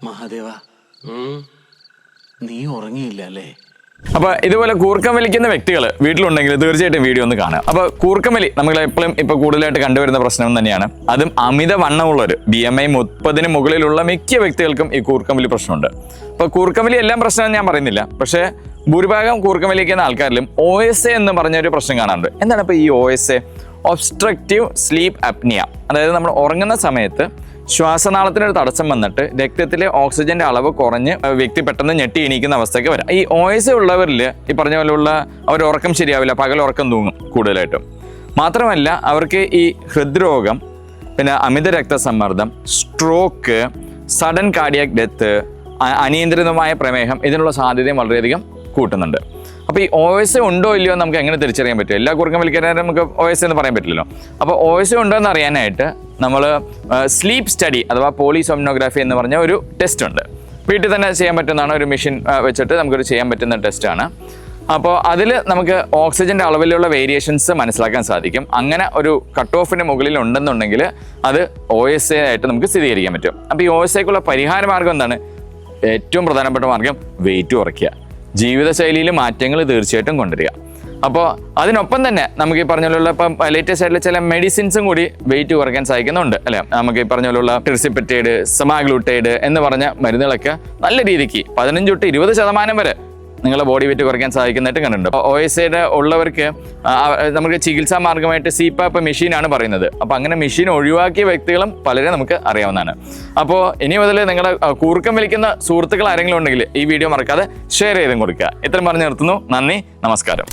മഹാദേവ, നീ ഉറങ്ങിയില്ല അല്ലേ? അപ്പോൾ ഇതുപോലെ കൂർക്കം വലിക്കുന്ന വ്യക്തികൾ വീട്ടിലുണ്ടെങ്കിൽ തീർച്ചയായിട്ടും വീഡിയോ ഒന്ന് കാണുക. അപ്പോൾ കൂർക്കം വലി നമ്മൾ എപ്പോഴും ഇപ്പോൾ കൂടുതലായിട്ട് കണ്ടുവരുന്ന പ്രശ്നം തന്നെയാണ്. അതും അമിത വണ്ണമുള്ളവർ, BMI 30 മുകളിലുള്ള മിക്ക വ്യക്തികൾക്കും ഈ കൂർക്കം വലി പ്രശ്നമുണ്ട്. അപ്പോൾ കൂർക്കം വലി എല്ലാം പ്രശ്നമെന്ന് ഞാൻ പറയുന്നില്ല, പക്ഷേ ഭൂരിഭാഗം കൂർക്കം വലിക്കുന്ന ആൾക്കാരിലും OSA എന്ന് പറഞ്ഞൊരു പ്രശ്നം കാണാറുണ്ട്. എന്താണ് ഇപ്പോൾ ഈ OSA? Obstructive sleep apnoea. അതായത് നമ്മൾ ഉറങ്ങുന്ന സമയത്ത് ശ്വാസനാളത്തിനൊരു തടസ്സം വന്നിട്ട് രക്തത്തിലെ ഓക്സിജന്റെ അളവ് കുറഞ്ഞ് വ്യക്തി പെട്ടെന്ന് ഞെട്ടി എണീക്കുന്ന അവസ്ഥയ്ക്ക് വരാം. ഈ OSA ഉള്ളവരിൽ ഈ പറഞ്ഞ പോലെയുള്ള അവർ ഉറക്കം ശരിയാവില്ല, പകൽ ഉറക്കം തൂങ്ങും കൂടുതലായിട്ടും. മാത്രമല്ല അവർക്ക് ഈ ഹൃദ്രോഗം, പിന്നെ അമിത രക്തസമ്മർദ്ദം, സ്ട്രോക്ക്, സഡൻ കാർഡിയാക് ഡെത്ത്, അനിയന്ത്രിതമായ പ്രമേഹം, ഇതിനുള്ള സാധ്യതയും വളരെയധികം കൂട്ടുന്നുണ്ട്. അപ്പോൾ ഈ OSA ഉണ്ടോ ഇല്ലയോ നമുക്ക് എങ്ങനെ തിരിച്ചറിയാൻ പറ്റും? എല്ലാ കൂർക്കം വലിക്കാനും നമുക്ക് OSA എന്ന് പറയാൻ പറ്റില്ലല്ലോ. അപ്പോൾ OSA ഉണ്ടോ എന്ന് അറിയാനായിട്ട് നമ്മൾ സ്ലീപ്പ് സ്റ്റഡി അഥവാ പോളിസോംനോഗ്രാഫി എന്ന് പറഞ്ഞ ഒരു ടെസ്റ്റ് ഉണ്ട്. വീട്ടിൽ തന്നെ ചെയ്യാൻ പറ്റുന്നതാണ്. ഒരു മെഷീൻ വെച്ചിട്ട് നമുക്കൊരു ചെയ്യാൻ പറ്റുന്ന ടെസ്റ്റാണ്. അപ്പോൾ അതിൽ നമുക്ക് ഓക്സിജൻ്റെ അളവിലുള്ള വേരിയേഷൻസ് മനസ്സിലാക്കാൻ സാധിക്കും. അങ്ങനെ ഒരു കട്ട് ഓഫിന് മുകളിൽ ഉണ്ടെന്നുണ്ടെങ്കിൽ അത് OSA ആയിട്ട് നമുക്ക് സ്ഥിരീകരിക്കാൻ പറ്റും. അപ്പോൾ ഈ OSAക്കുള്ള പരിഹാര മാർഗം എന്താണ്? ഏറ്റവും പ്രധാനപ്പെട്ട മാർഗം വെയിറ്റ് കുറയ്ക്കുക, ജീവിതശൈലിയിൽ മാറ്റങ്ങൾ തീർച്ചയായിട്ടും കൊണ്ടുവരിക. അപ്പോൾ അതിനൊപ്പം തന്നെ നമുക്ക് ഈ പറഞ്ഞ പോലുള്ള ഇപ്പം ലേറ്റസ്റ്റ് ആയിട്ടുള്ള ചില മെഡിസിൻസും കൂടി വെയിറ്റ് കുറയ്ക്കാൻ സഹായിക്കുന്നുണ്ട് അല്ലേ? നമുക്ക് ഈ പറഞ്ഞ പോലുള്ള ടിർസിപ്പെറ്റൈഡ്, സെമാഗ്ലൂട്ടൈഡ് എന്ന് പറഞ്ഞ മരുന്നുകളൊക്കെ നല്ല രീതിക്ക് 15 തൊട്ട് 20% വരെ നിങ്ങളുടെ ബോഡി വെയിറ്റ് കുറയ്ക്കാൻ സഹായിക്കുന്നതായിട്ട് കണ്ടിട്ടുണ്ട്. OSA ഉള്ളവർക്ക് നമുക്ക് ചികിത്സാ മാർഗമായിട്ട് CPAP മെഷീനാണ് പറയുന്നത്. അപ്പോൾ അങ്ങനെ മെഷീൻ ഒഴിവാക്കിയ വ്യക്തികളും പലരും നമുക്ക് അറിയാവുന്നതാണ്. അപ്പോൾ ഇനി മുതൽ നിങ്ങളുടെ കൂർക്കം വലിക്കുന്ന സുഹൃത്തുക്കൾ ആരെങ്കിലും ഉണ്ടെങ്കിൽ ഈ വീഡിയോ മറക്കാതെ ഷെയർ ചെയ്തും കൊടുക്കുക. ഇത്രയും പറഞ്ഞു നിർത്തുന്നു. നന്ദി, നമസ്കാരം.